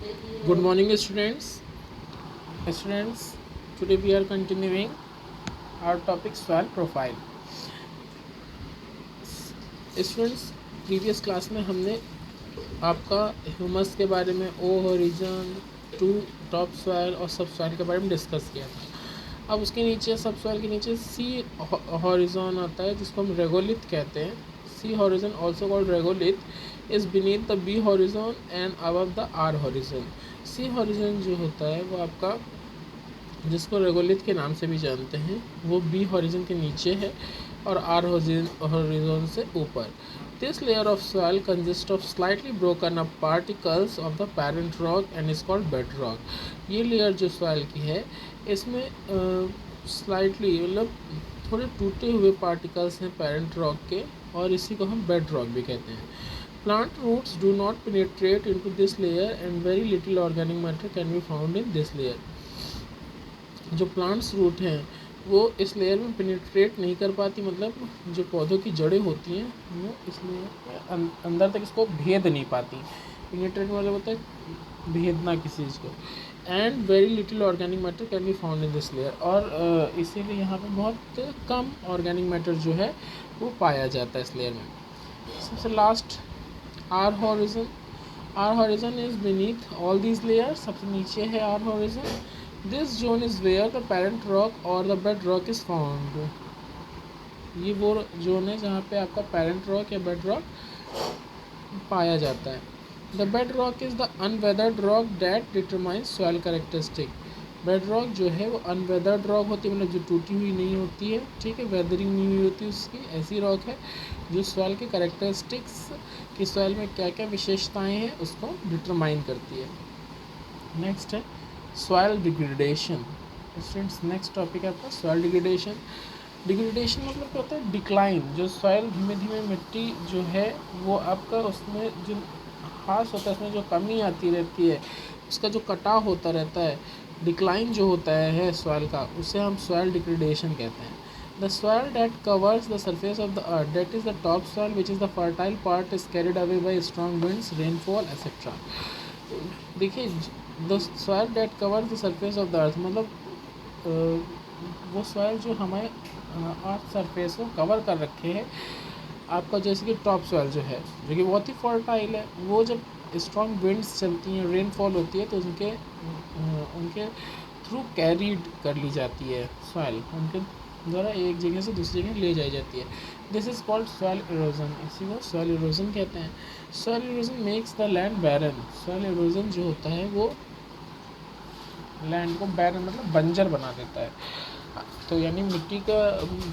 Good morning, students. Students, today we are continuing our topic soil profile. Students, previous class में हमने आपका humus के बारे में ओ हॉरिजन टू टॉप सॉइल और सब सॉइल के बारे में डिस्कस किया था। अब उसके नीचे सब सॉइल के नीचे सी हॉरिजन आता है जिसको हम रेगोलिथ कहते हैं। C horizon also called regolith is beneath the B horizon and above the R horizon. C horizon जो होता है वो आपका जिसको रेगोलिथ के नाम से भी जानते हैं वो बी हॉरिजन के नीचे है और आर हॉरिजन से ऊपर। This layer of soil consist of slightly broken up particles of the parent rock and is called bed rock. ये लेयर जो सॉइल की है इसमें स्लाइटली मतलब थोड़े टूटे हुए पार्टिकल्स हैं पेरेंट रॉक के और इसी को हम बेड रॉक भी कहते हैं। Plant roots do not penetrate into this layer and very little organic matter can be found in this layer. जो प्लांट्स रूट हैं वो इस लेयर में पेनिट्रेट नहीं कर पाती, मतलब जो पौधों की जड़ें होती हैं वो इस लेयर अंदर तक इसको भेद नहीं पाती। पेनिट्रेट मतलब होता है भेदना किसी चीज़ को। And very little organic matter can be found in this layer, और इसीलिए यहाँ पे बहुत कम ऑर्गेनिक मैटर जो है वो पाया जाता है इस लेयर में। सबसे last R horizon. R horizon is beneath all these layer, सबसे नीचे है R horizon. This zone is where the parent rock और the bed rock is found. ये वो जोन है जहाँ पे आपका पेरेंट रॉक या बेड रॉक पाया जाता है। The bed rock is the unweathered rock that determines soil characteristic. Bed rock जो है वो अनवेदर्ड रॉक होती है, मतलब जो टूटी हुई नहीं होती है, ठीक है, वेदरिंग नहीं हुई होती उसकी, ऐसी रॉक है जो सॉइल के कैरेक्टरिस्टिक्स कि सॉइल में क्या क्या विशेषताएं हैं उसको डिटरमाइन करती है। नेक्स्ट है soil degradation. Students, next topic है आपका सॉइल डिग्रेडेशन। डिग्रेडेशन मतलब क्या होता है? डिक्लाइन। जो सॉइल धीमे धीमे मिट्टी जो है वो आपका उसमें जो हास होता है उसमें जो कमी आती रहती है उसका जो कटाव होता रहता है, डिक्लाइन जो होता है सॉइल का, उसे हम सॉइल डिग्रेडेशन कहते हैं। The soil that covers the surface of the earth, that is the top soil, which is the fertile part, is carried away by strong winds, rainfall, etc. देखिए, the soil that cover the surface of the earth मतलब वो soil जो हमारे earth surface को cover कर रखे है आपका, जैसे कि टॉप सॉइल जो है जो कि बहुत ही फर्टाइल है, वो जब स्ट्रॉन्ग विंड्स चलती हैं, रेनफॉल होती है तो उनके थ्रू कैरीड कर ली जाती है सॉइल, उनके द्वारा एक जगह से दूसरी जगह ले जाई जाती है। This is called soil erosion, इसी को सॉइल इरोजन कहते हैं। Soil erosion makes the land barren. Soil erosion जो होता है वो लैंड को बैरन मतलब बंजर बना देता है। तो यानी मिट्टी का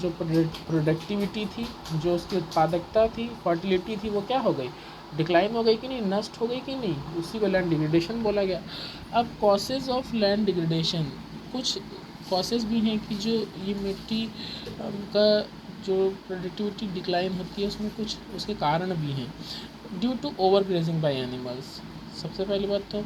जो प्रोडक्टिविटी थी, जो उसकी उत्पादकता थी, फर्टिलिटी थी, वो क्या हो गई? डिक्लाइन हो गई कि नहीं, नष्ट हो गई कि नहीं, उसी को लैंड डिग्रेडेशन बोला गया। अब कॉसेज ऑफ लैंड डिग्रेडेशन, कुछ कॉसेज भी हैं कि जो ये मिट्टी का जो प्रोडक्टिविटी डिक्लाइन होती है उसमें कुछ उसके कारण भी हैं। Due to over grazing by animals. सबसे पहली बात तो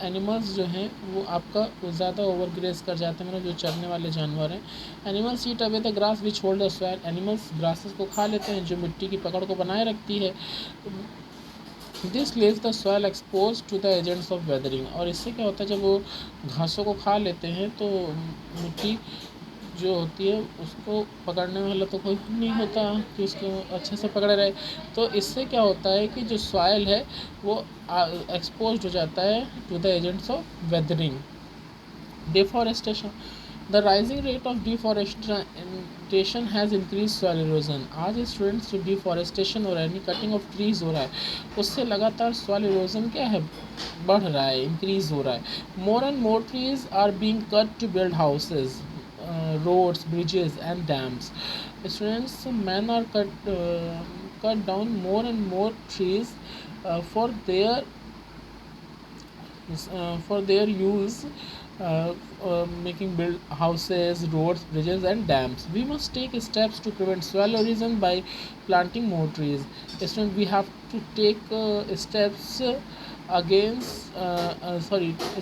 एनिमल्स जो हैं वो आपका ज़्यादा ओवर ग्रेस कर जाते हैं, मतलब जो चरने वाले जानवर हैं। Animals eat away the grass which hold the soil. Animals grasses को खा लेते हैं जो मिट्टी की पकड़ को बनाए रखती है। This leaves the soil expose to the agents of weathering. और इससे क्या होता है, जब वो घासों को खा लेते हैं तो मिट्टी जो होती है उसको पकड़ने वाला तो कोई नहीं होता कि उसको अच्छे से पकड़े रहे। तो इससे क्या होता है कि जो सॉइल है वो एक्सपोज हो जाता है to the agents of weathering. Deforestation. The rising rate of deforestation has increase soil erosion. आज स्टूडेंट्स जो डिफॉरेस्टेशन हो रहा है यानी कटिंग ऑफ ट्रीज़ हो रहा है उससे लगातार सॉइल इरोजन क्या है, बढ़ रहा है, इंक्रीज हो रहा है। More and more trees are being cut to build houses, roads, bridges and dams. Students, men are cut down more and more trees for their use, making build houses, roads, bridges and dams. We must take steps to prevent soil erosion by planting more trees. Students, we have to take steps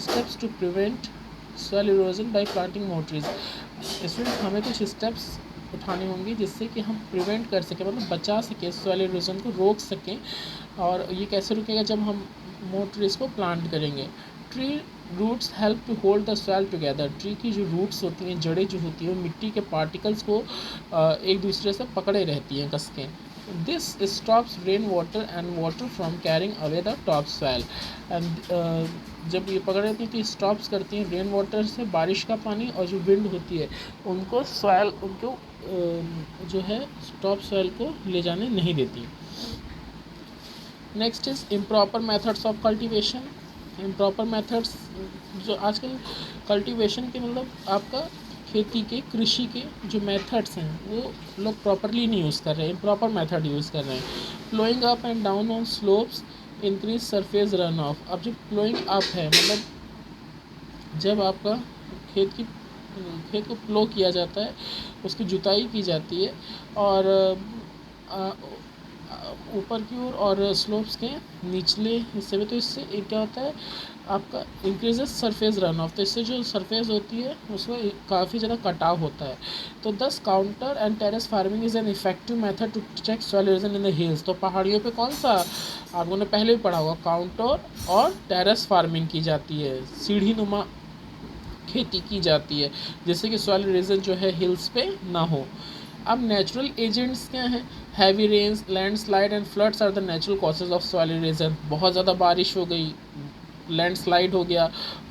steps to prevent soil erosion by planting more trees. Student, हमें कुछ steps उठाने होंगे जिससे कि हम prevent कर सकें, मतलब बचा सकें, सॉइल इरोजन को रोक सकें। और ये कैसे रुकेगा? जब हम मोर ट्रीज़ को प्लांट करेंगे। Tree roots help to hold the soil together. Tree की जो रूट्स होती हैं, जड़ें जो होती हैं, मिट्टी के पार्टिकल्स को एक दूसरे से पकड़े रहती हैं कस के। This stops rain water and water from carrying away the top soil. And जब ये पकड़ रहती हैं तो स्टॉप्स करती हैं रेन वाटर से, बारिश का पानी, और जो विंड होती है उनको सॉइल, उनको जो है टॉप सॉइल को ले जाने नहीं देती। Next is improper methods of cultivation. Improper methods, जो आजकल कल्टीवेशन के मतलब आपका खेती के, कृषि के जो मेथड्स हैं वो लोग प्रॉपरली नहीं यूज़ कर रहे हैं, इम्प्रॉपर मेथड यूज़ कर रहे हैं। Ploughing up and down on slopes increase surface run of. अब जो प्लोइंग अप है, मतलब जब आपका खेत को प्लो किया जाता है, उसकी जुताई की जाती है, और ऊपर की ओर और स्लोप्स के निचले हिस्से में, तो इससे एक क्या होता है आपका इंक्रीजेस सरफेस रन ऑफ। तो इससे जो सरफेस होती है उसमें काफ़ी ज़्यादा कटाव होता है। तो दस contour and terrace farming is an effective method to check soil erosion in the hills. तो पहाड़ियों पे कौन सा आप लोगों ने पहले भी पढ़ा होगा, काउंटर और टेरेस फार्मिंग की जाती है, सीढ़ी नुमा खेती की जाती है, जिससे कि सॉइल इरोजन जो है हिल्स पे ना हो। अब नेचुरल एजेंट्स क्या हैं? Heavy rains, landslide and floods are the natural causes of soil erosion. बहुत ज़्यादा बारिश हो गई, लैंडस्लाइड हो गया,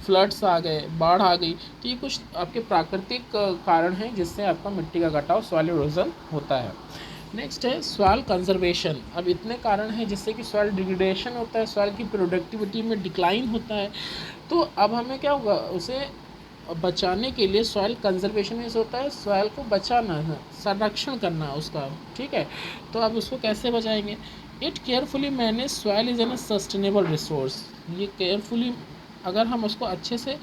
फ्लड्स आ गए, बाढ़ आ गई, तो ये कुछ आपके प्राकृतिक कारण हैं जिससे आपका मिट्टी का कटाव, सॉइल इरोजन होता है। नेक्स्ट है सॉइल कंजर्वेशन। अब इतने कारण हैं जिससे कि सॉइल डिग्रेडेशन होता है, सॉइल की प्रोडक्टिविटी में डिक्लाइन होता है। तो अब हमें क्या होगा, उसे बचाने के लिए सॉइल कंजर्वेशन में होता है, सॉइल को बचाना है, संरक्षण करना है उसका, ठीक है। तो अब उसको कैसे बचाएंगे? It carefully manage soil is an sustainable resource. ये केयरफुली, अगर हम उसको अच्छे से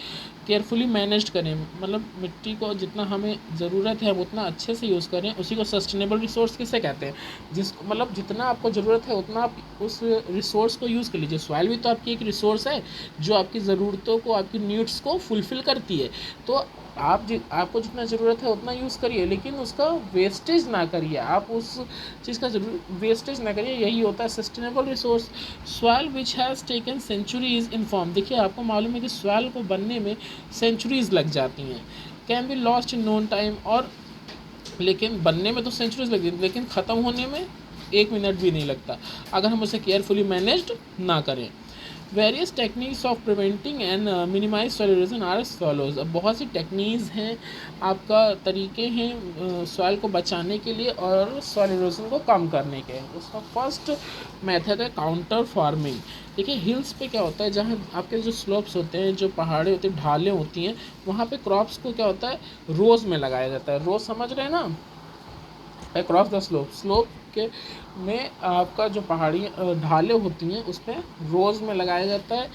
केयरफुली मैनेज करें, मतलब मिट्टी को जितना हमें ज़रूरत है उतना अच्छे से यूज़ करें, उसी को सस्टेनेबल रिसोर्स किसे कहते हैं? जिसको मतलब जितना आपको ज़रूरत है उतना आप उस रिसोर्स को यूज़ कर लीजिए। सॉइल भी तो आपकी एक रिसोर्स है जो आपकी ज़रूरतों को, आपकी नीड्स को फुलफ़िल करती है। तो आपको जितना ज़रूरत है उतना यूज़ करिए, लेकिन उसका वेस्टेज ना करिए, आप उस चीज़ का वेस्टेज ना करिए। यही होता है sustainable resource. Soil which has taken centuries in form. देखिए, आपको मालूम है कि सॉइल को बनने में सेंचुरीज लग जाती हैं, can be lost in known time. और लेकिन बनने में तो सेंचुरीज लगती हैं, लेकिन ख़त्म होने में 1 मिनट भी नहीं लगता अगर हम उसे केयरफुली मैनेज्ड ना करें। Various techniques of preventing and minimize soil erosion are as follows. अब बहुत सी टेक्निक्स हैं, आपका तरीके हैं सॉइल को बचाने के लिए और सॉइल इरोजन को कम करने के। उसका फर्स्ट मेथड है काउंटर फार्मिंग। देखिए, हिल्स पे क्या होता है, जहाँ आपके जो स्लोप्स होते हैं, जो पहाड़े होते हैं, ढालें होती हैं, वहाँ पे क्रॉप्स को क्या होता है, रोज़ में लगाया जाता है। रोज़ समझ रहे हैं ना, अक्रॉस द स्लोप के में आपका जो पहाड़ी ढालें होती हैं उस पर रोज़ में लगाया जाता है।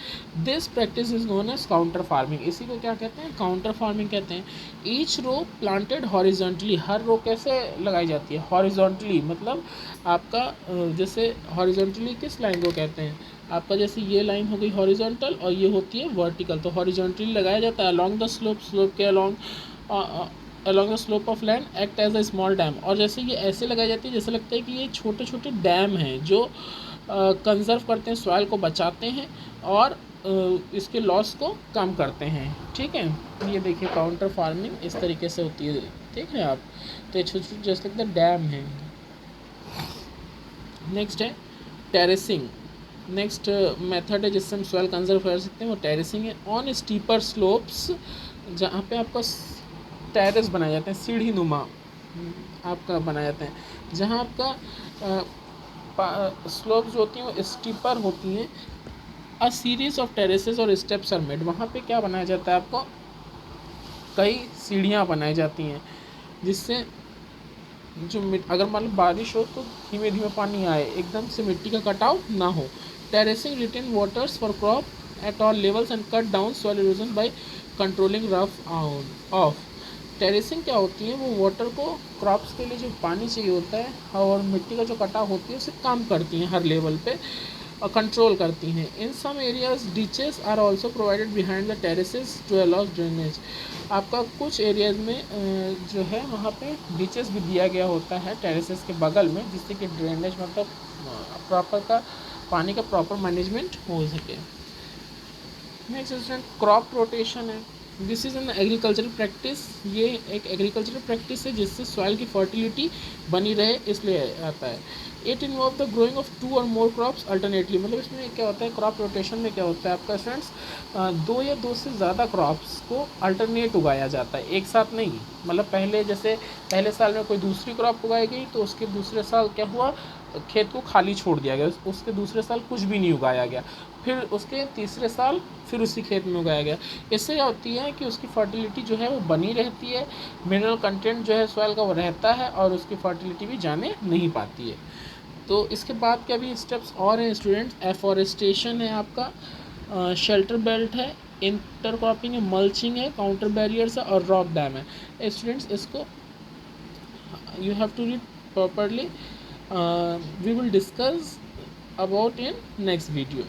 This practice is known as counter farming. इसी को क्या कहते हैं? काउंटर फार्मिंग कहते हैं। Each row planted horizontally. हर रो कैसे लगाई जाती है? हॉरिजॉन्टली, मतलब आपका जैसे हॉरिजॉन्टली किस लाइन को कहते हैं? आपका जैसे ये लाइन हो गई हॉरिजॉन्टल और ये होती है वर्टिकल, तो हॉरिजॉन्टली लगाया जाता है अलॉन्ग द स्लोप, स्लोप के along the slope of land act as a small dam. और जैसे ये ऐसे लगाई जाती है जैसे लगता है कि ये छोटे छोटे डैम हैं जो कंजर्व करते हैं, सॉइल को बचाते हैं और इसके लॉस को कम करते हैं, ठीक है। ये देखिए काउंटर फार्मिंग इस तरीके से होती है, ठीक है। आप तो ये छोटे छोटे जैसे लगता है डैम है। नेक्स्ट है टेरेसिंग। नेक्स्ट मेथड है जिससे हम सॉइल कंजर्व कर सकते हैं, वो टेरेसिंग है। ऑन स्टीपर स्लोप्स, जहाँ पे आपका टेरेस बनाए जाते हैं, सीढ़ी नुमा आपका बनाए जाते हैं, जहाँ आपका स्लोप जो होती हैं वो स्टीपर होती हैं। अ सीरीज ऑफ टेरेसेस और स्टेप्स आर मेड। वहाँ पे क्या बनाया जाता है, आपको कई सीढ़ियाँ बनाई जाती हैं जिससे जो अगर मान लो बारिश हो तो धीमे धीमे पानी आए, एकदम से मिट्टी का कटाव ना हो। Terracing retain waters for crop at all levels and cut down soil erosion by controlling run off. Terracing क्या होती है, वो वाटर को, क्रॉप्स के लिए जो पानी चाहिए होता है और मिट्टी का जो कटाव होती है उसे कम करती हैं हर लेवल पे और कंट्रोल करती हैं। In some areas ditches are also provided behind the terraces to allow drainage. आपका कुछ एरियाज में जो है वहाँ पे डिचेस भी दिया गया होता है टेरेसेस के बगल में, जिससे कि ड्रेनेज मतलब प्रॉपर का पानी का प्रॉपर मैनेजमेंट हो सके। नेक्स्ट स्टूडेंट क्रॉप रोटेशन है। This is an agricultural practice, ये एक एग्रीकल्चरल प्रैक्टिस है जिससे सॉइल की फर्टिलिटी बनी रहे, इसलिए आता है। It involve the growing of 2 और मोर क्रॉप्स अल्टरनेटली, मतलब इसमें क्या होता है, क्रॉप रोटेशन में क्या होता है आपका स्टूडेंट्स, 2 या 2 से ज़्यादा क्रॉप्स को अल्टरनेट उगाया जाता है, एक साथ नहीं। मतलब पहले जैसे पहले साल में कोई दूसरी क्रॉप उगाई गई तो उसके दूसरे साल क्या हुआ, खेत को खाली छोड़ दिया गया, उसके दूसरे साल कुछ भी नहीं उगाया गया, फिर उसके तीसरे साल फिर उसी खेत में उगाया गया। इससे क्या होती है कि उसकी फर्टिलिटी जो है वो बनी रहती है, मिनरल कंटेंट जो है सॉइल का वो रहता है और उसकी फर्टिलिटी भी जाने नहीं पाती है। तो इसके बाद के अभी स्टेप्स और हैं स्टूडेंट्स, एफॉरेस्टेशन है आपका, शेल्टर बेल्ट है, इंटरक्रॉपिंग है, मल्चिंग है, काउंटर बैरियर्स है और रॉक डैम है। स्टूडेंट्स इसको you have to read properly. We will discuss about in next video.